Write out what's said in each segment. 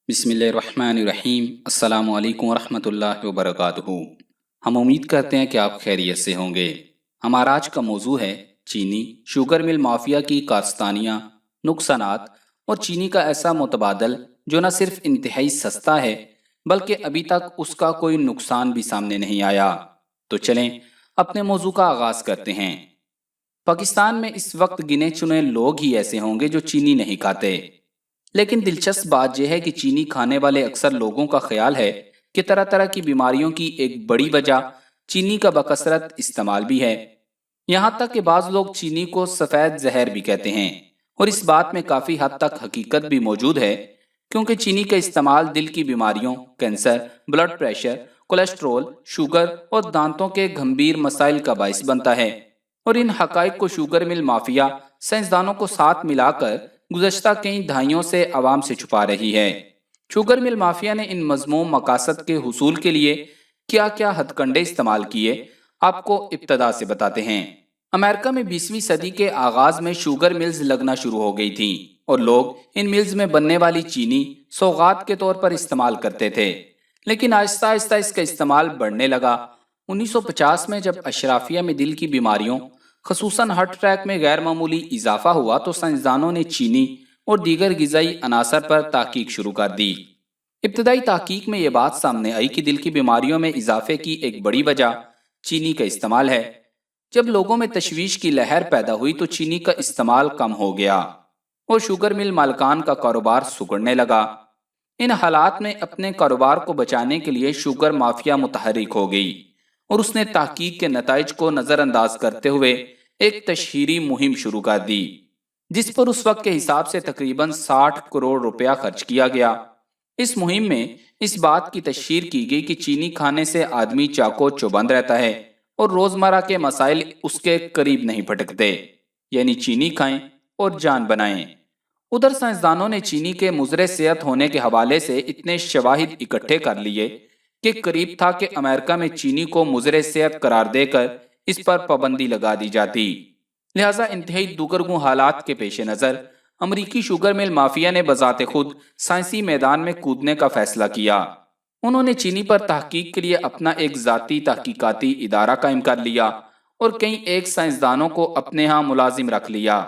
بسم اللہ الرحمن الرحیم۔ السلام علیکم ورحمۃ اللہ وبرکاتہ۔ ہم امید کرتے ہیں کہ آپ خیریت سے ہوں گے۔ ہمارا آج کا موضوع ہے چینی، شوگر مل مافیا کی کارستانیاں، نقصانات اور چینی کا ایسا متبادل جو نہ صرف انتہائی سستا ہے بلکہ ابھی تک اس کا کوئی نقصان بھی سامنے نہیں آیا۔ تو چلیں اپنے موضوع کا آغاز کرتے ہیں۔ پاکستان میں اس وقت گنے چنے لوگ ہی ایسے ہوں گے جو چینی نہیں کھاتے، لیکن دلچسپ بات یہ ہے کہ چینی کھانے والے اکثر لوگوں کا خیال ہے کہ طرح طرح کی بیماریوں کی ایک بڑی وجہ چینی کا بکثرت استعمال بھی ہے۔ یہاں تک کہ بعض لوگ چینی کو سفید زہر بھی کہتے ہیں، اور اس بات میں کافی حد تک حقیقت بھی موجود ہے، کیونکہ چینی کا استعمال دل کی بیماریوں، cancer, blood pressure, cholesterol, sugar اور دانتوں کے گھمبیر مسائل کا باعث بنتا ہے۔ اور ان حقائق کو شوگر مل مافیا سائنسدانوں کو ساتھ ملا کر گزشتہ کئی دہائیوں سے عوام سے چھپا رہی ہے۔ شوگر مل مافیا نے ان مذموم مقاصد کے حصول کے لیے کیا کیا ہتھ کنڈے استعمال کیے، آپ کو ابتدا سے بتاتے ہیں۔ امریکہ میں 20ویں صدی کے آغاز میں شوگر ملز لگنا شروع ہو گئی تھیں، اور لوگ ان ملز میں بننے والی چینی سوغات کے طور پر استعمال کرتے تھے، لیکن آہستہ آہستہ اس کا استعمال بڑھنے لگا۔ 1950 میں جب اشرافیہ میں دل کی بیماریوں خصوصاً ہارٹ اٹیک میں غیر معمولی اضافہ ہوا تو سائنسدانوں نے چینی اور دیگر غذائی عناصر پر تحقیق شروع کر دی۔ ابتدائی تحقیق میں یہ بات سامنے آئی کہ دل کی بیماریوں میں اضافے کی ایک بڑی وجہ چینی کا استعمال ہے۔ جب لوگوں میں تشویش کی لہر پیدا ہوئی تو چینی کا استعمال کم ہو گیا اور شوگر مل مالکان کا کاروبار سکڑنے لگا۔ ان حالات میں اپنے کاروبار کو بچانے کے لیے شوگر مافیا متحرک ہو گئی، اور اس نے تحقیق کے نتائج کو نظر انداز کرتے ہوئے ایک تشہیری مہم شروع کر دی، جس پر اس وقت کے حساب سے تقریباً 60 کروڑ روپیہ خرچ کیا گیا۔ اس مہم میں اس بات کی تشہیر کی گئی کہ چینی کھانے سے آدمی چاقو چوبند رہتا ہے اور روزمرہ کے مسائل اس کے قریب نہیں پھٹکتے، یعنی چینی کھائیں اور جان بنائیں۔ ادھر سائنسدانوں نے چینی کے مضر صحت ہونے کے حوالے سے اتنے شواہد اکٹھے کر لیے کہ قریب تھا کہ امریکہ میں چینی کو مضر صحت قرار دے کر اس پر پابندی لگا دی جاتی۔ لہٰذا انتہائی دوگرگوں حالات کے پیش نظر امریکی شوگر مل مافیا نے بذات خود سائنسی میدان میں کودنے کا فیصلہ کیا۔ انہوں نے چینی پر تحقیق کے لیے اپنا ایک ذاتی تحقیقاتی ادارہ قائم کر لیا اور کئی ایک سائنسدانوں کو اپنے ہاں ملازم رکھ لیا،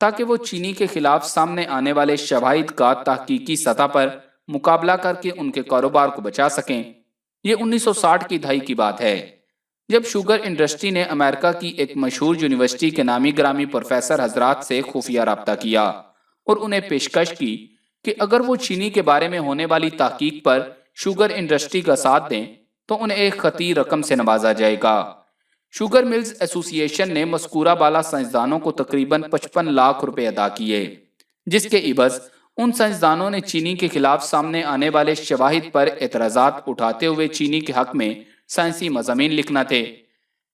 تاکہ وہ چینی کے خلاف سامنے آنے والے شواہد کا تحقیقی سطح پر مقابلہ کر کے ان کے کاروبار کو بچا سکیں۔ یہ 1960 کی دہائی کی بات ہے، جب شوگر انڈسٹری نے امریکہ کی ایک مشہور یونیورسٹی کے نامی گرامی پروفیسر حضرات سے خفیہ رابطہ کیا اور انہیں پیشکش کی کہ اگر وہ چینی کے بارے میں ہونے والی تحقیق پر شوگر انڈسٹری کا ساتھ دیں تو انہیں ایک خطیر رقم سے نوازا جائے گا۔ شوگر ملز ایسوسی ایشن نے مذکورہ بالا سائنسدانوں کو تقریباً 55 لاکھ روپے ادا کیے، جس کے عوض ان سائنسدانوں نے چینی کے خلاف سامنے آنے والے شواہد پر اعتراضات اٹھاتے ہوئے چینی کے حق میں سائنسی مضامین لکھنا تھے۔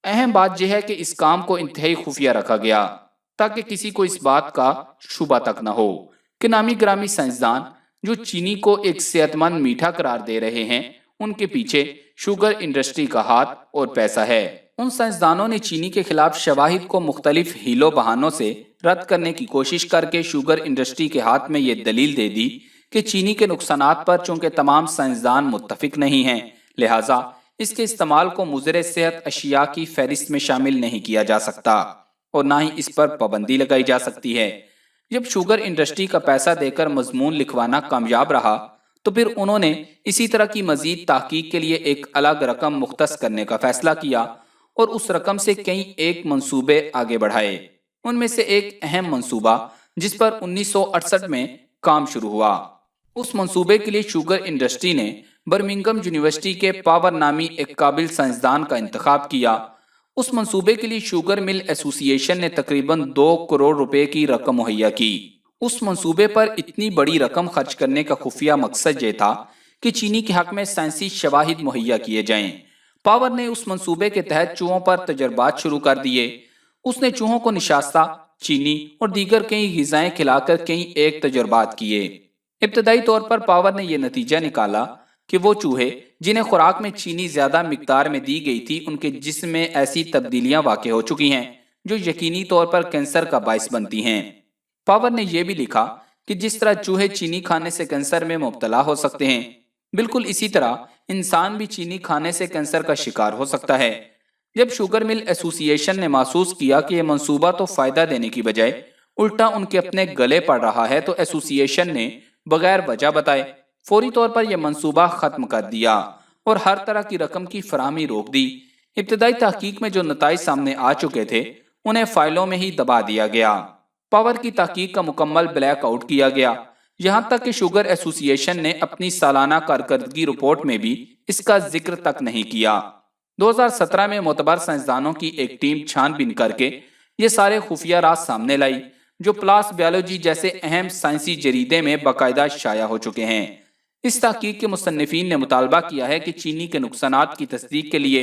اہم بات یہ ہے کہ اس کام کو انتہائی خفیہ رکھا گیا تاکہ کسی کو اس بات کا شبہ تک نہ ہو کہ نامی گرامی سائنسدان جو چینی کو ایک صحت مند میٹھا قرار دے رہے ہیں، ان کے پیچھے شوگر انڈسٹری کا ہاتھ اور پیسہ ہے۔ ان سائنسدانوں نے چینی کے خلاف شواہد کو مختلف ہیلوں بہانوں سے رد کرنے کی کوشش کر کے شوگر انڈسٹری کے ہاتھ میں یہ دلیل دے دی کہ چینی کے نقصانات پر چونکہ تمام سائنسدان متفق نہیں ہیں، لہٰذا اس کے استعمال کو مضر صحت اشیاء کی فہرست میں شامل نہیں کیا جا سکتا اور نہ ہی اس پر پابندی لگائی جا سکتی ہے۔ جب شوگر انڈسٹری کا پیسہ دے کر مضمون لکھوانا کامیاب رہا تو پھر انہوں نے اسی طرح کی مزید تحقیق کے لیے ایک الگ رقم مختص کرنے کا فیصلہ کیا اور اس رقم سے کئی ایک منصوبے آگے بڑھائے۔ ان میں سے ایک اہم منصوبہ جس پر 1968 میں کام شروع ہوا، اس منصوبے کے لیے شوگر انڈسٹری نے برمنگھم یونیورسٹی کے پاور نامی ایک قابل سائنسدان کا انتخاب کیا۔ اس منصوبے کے لیے شوگر مل ایسوسی ایشن نے تقریباً 2 کروڑ روپے کی رقم مہیا کی۔ اس منصوبے پر اتنی بڑی رقم خرچ کرنے کا خفیہ مقصد یہ تھا کہ چینی کے حق میں سائنسی شواہد مہیا کیے جائیں۔ پاور نے اس منصوبے کے تحت چوہوں پر تجربات شروع کر دیے۔ اس نے چوہوں کو نشاستہ، چینی اور دیگر کئی غذائیں کھلا کر کئی ایک تجربات کیے۔ ابتدائی طور پر پاور نے یہ نتیجہ نکالا کہ وہ چوہے جنہیں خوراک میں چینی زیادہ مقدار میں دی گئی تھی، ان کے جسم میں ایسی تبدیلیاں واقع ہو چکی ہیں جو یقینی طور پر کینسر کا باعث بنتی ہیں۔ پاور نے یہ بھی لکھا کہ جس طرح چوہے چینی کھانے سے کینسر میں مبتلا ہو سکتے ہیں، بالکل اسی طرح انسان بھی چینی کھانے سے کینسر کا شکار ہو سکتا ہے۔ جب شوگر مل ایسوسی ایشن نے محسوس کیا کہ یہ منصوبہ تو فائدہ دینے کی بجائے الٹا ان کے اپنے گلے پڑ رہا ہے، تو ایسوسی ایشن نے بغیر وجہ بتائے فوری طور پر یہ منصوبہ ختم کر دیا اور ہر طرح کی رقم کی فراہمی روک دی۔ ابتدائی تحقیق میں جو نتائج سامنے آ چکے تھے انہیں فائلوں میں ہی دبا دیا گیا۔ پاور کی تحقیق کا مکمل بلیک آؤٹ کیا گیا، یہاں تک کہ شوگر ایسوسی ایشن نے اپنی سالانہ کارکردگی رپورٹ میں بھی اس کا ذکر تک نہیں کیا۔ 2017 میں معتبر سائنسدانوں کی ایک ٹیم چھان بین کر کے یہ سارے خفیہ راز سامنے لائی جو پلاس بیولوجی جیسے اہم سائنسی جریدے میں باقاعدہ شائع ہو چکے ہیں۔ اس تحقیق کے مصنفین نے مطالبہ کیا ہے کہ چینی کے نقصانات کی تصدیق کے لیے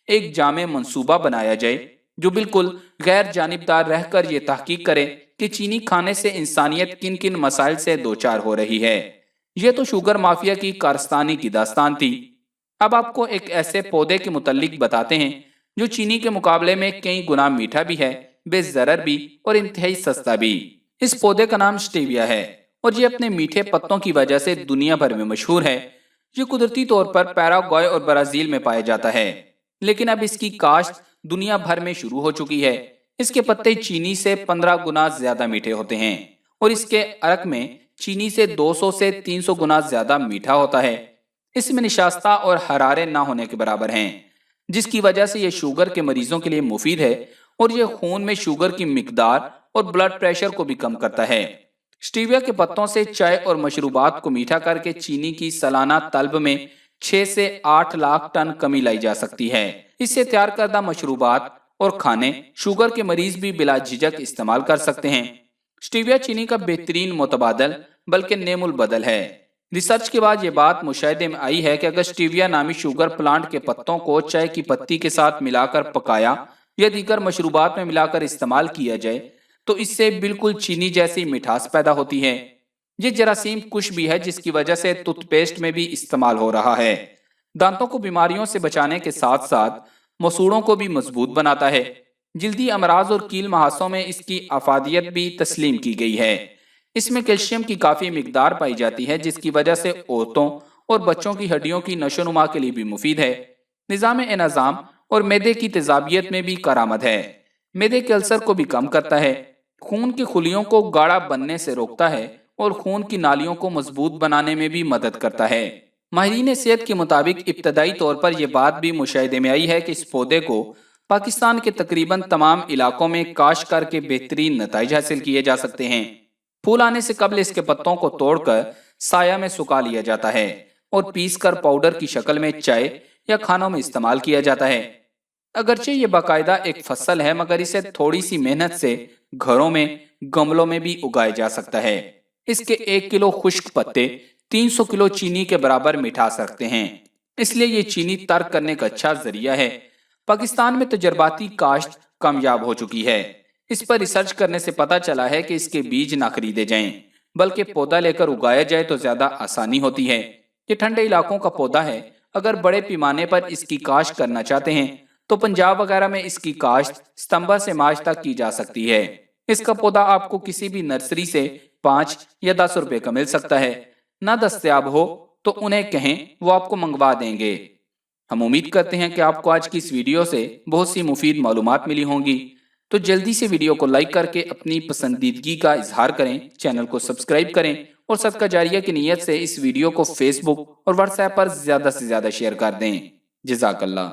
ایک جامع منصوبہ بنایا جائے جو بالکل غیر جانبدار رہ کر یہ تحقیق کرے کہ چینی کھانے سے انسانیت کن کن مسائل سے دوچار ہو رہی ہے۔ یہ تو شوگر مافیا کی کارستانی کی داستان تھی۔ اب آپ کو ایک ایسے پودے کے متعلق بتاتے ہیں جو چینی کے مقابلے میں کئی گنا میٹھا بھی ہے، بے ضرر بھی اور انتہائی سستا بھی۔ اس پودے کا نام سٹیویا ہے اور یہ اپنے میٹھے پتوں کی وجہ سے دنیا بھر میں مشہور ہے۔ یہ قدرتی طور پر پیراگوئے اور برازیل میں پایا جاتا ہے، لیکن اب اس کی کاشت دنیا بھر میں شروع ہو چکی ہے۔ اس کے پتے چینی سے 15 گنا زیادہ میٹھے ہوتے ہیں اور اس کے عرق میں چینی سے 200 سے 300 گنا زیادہ میٹھا ہوتا ہے۔ اس میں نشاستہ اور حرارے نہ ہونے کے برابر ہیں، جس کی وجہ سے یہ شوگر کے مریضوں کے لیے مفید ہے اور یہ خون میں شوگر کی مقدار اور بلڈ پریشر کو بھی کم کرتا ہے۔ سٹیویا کے پتوں سے چائے اور مشروبات کو میٹھا کر کے چینی کی سالانہ طلب میں 6 سے 8 لاکھ ٹن کمی لائی جا سکتی ہے۔ اس سے تیار کردہ مشروبات اور کھانے شوگر کے مریض بھی بلا جھجک استعمال کر سکتے ہیں۔ سٹیویا چینی کا بہترین متبادل بلکہ نیم البدل ہے۔ ریسرچ کے بعد یہ بات مشاہدے میں آئی ہے کہ اگر سٹیویا نامی شوگر پلانٹ کے پتوں کو چائے کی پتی کے ساتھ ملا کر پکایا یا دیگر مشروبات میں ملا کر استعمال کیا جائے تو اس سے بالکل چینی جیسی مٹھاس پیدا ہوتی ہے۔ یہ جراثیم کش بھی ہے جس کی وجہ سے ٹوتھ پیسٹ میں بھی استعمال ہو رہا ہے۔ دانتوں کو بیماریوں سے بچانے کے ساتھ ساتھ مسوڑوں کو بھی مضبوط بناتا ہے۔ جلدی امراض اور کیل مہاسوں میں اس کی افادیت بھی تسلیم کی گئی ہے۔ اس میں کیلشیم کی کافی مقدار پائی جاتی ہے جس کی وجہ سے عورتوں اور بچوں کی ہڈیوں کی نشو و نما کے لیے بھی مفید ہے۔ نظام انہضام اور معدے کی تیزابیت میں بھی کارآمد ہے۔ معدے کے السر کو بھی کم کرتا ہے، خون کی خلیوں کو گاڑھا بننے سے روکتا ہے اور خون کی نالیوں کو مضبوط بنانے میں بھی مدد کرتا ہے۔ ماہرین صحت کے مطابق ابتدائی طور پر یہ بات بھی مشاہدے میں آئی ہے کہ اس پودے کو پاکستان کے تقریباً تمام علاقوں میں کاشت کر کے بہترین نتائج حاصل کیے جا سکتے ہیں۔ پھول آنے سے قبل اس کے پتوں کو توڑ کر سایہ میں سکھا لیا جاتا ہے اور پیس کر پاؤڈر کی شکل میں چائے یا کھانوں میں استعمال کیا جاتا ہے۔ اگرچہ یہ باقاعدہ ایک فصل ہے مگر اسے تھوڑی سی محنت سے گھروں میں گملوں میں بھی اگایا جا سکتا ہے۔ اس کے 1 کلو خشک پتے 300 کلو چینی کے برابر مٹھاس رکھتے ہیں، اس لیے یہ چینی ترک کرنے کا اچھا ذریعہ ہے۔ پاکستان میں تجرباتی کاشت کامیاب ہو چکی ہے۔ اس پر ریسرچ کرنے سے پتہ چلا ہے کہ اس کے بیج نہ خریدے جائیں بلکہ پودا لے کر اگایا جائے تو زیادہ آسانی ہوتی ہے۔ یہ ٹھنڈے علاقوں کا پودا ہے، اگر بڑے پیمانے پر اس کی کاشت کرنا چاہتے ہیں تو پنجاب وغیرہ میں اس کی کاشت ستمبر سے مارچ تک کی جا سکتی ہے۔ اس کا پودا آپ کو کسی بھی نرسری سے 5 یا 10 روپے کا مل سکتا ہے۔ نہ دستیاب ہو تو انہیں کہیں، وہ آپ کو منگوا دیں گے۔ ہم امید کرتے ہیں کہ آپ کو آج کی اس ویڈیو سے بہت سی مفید معلومات ملی ہوں گی، تو جلدی سے ویڈیو کو لائک کر کے اپنی پسندیدگی کا اظہار کریں، چینل کو سبسکرائب کریں اور صدقہ جاریہ کی نیت سے اس ویڈیو کو فیس بک اور واٹس ایپ پر زیادہ سے زیادہ شیئر کر دیں۔ جزاک اللہ۔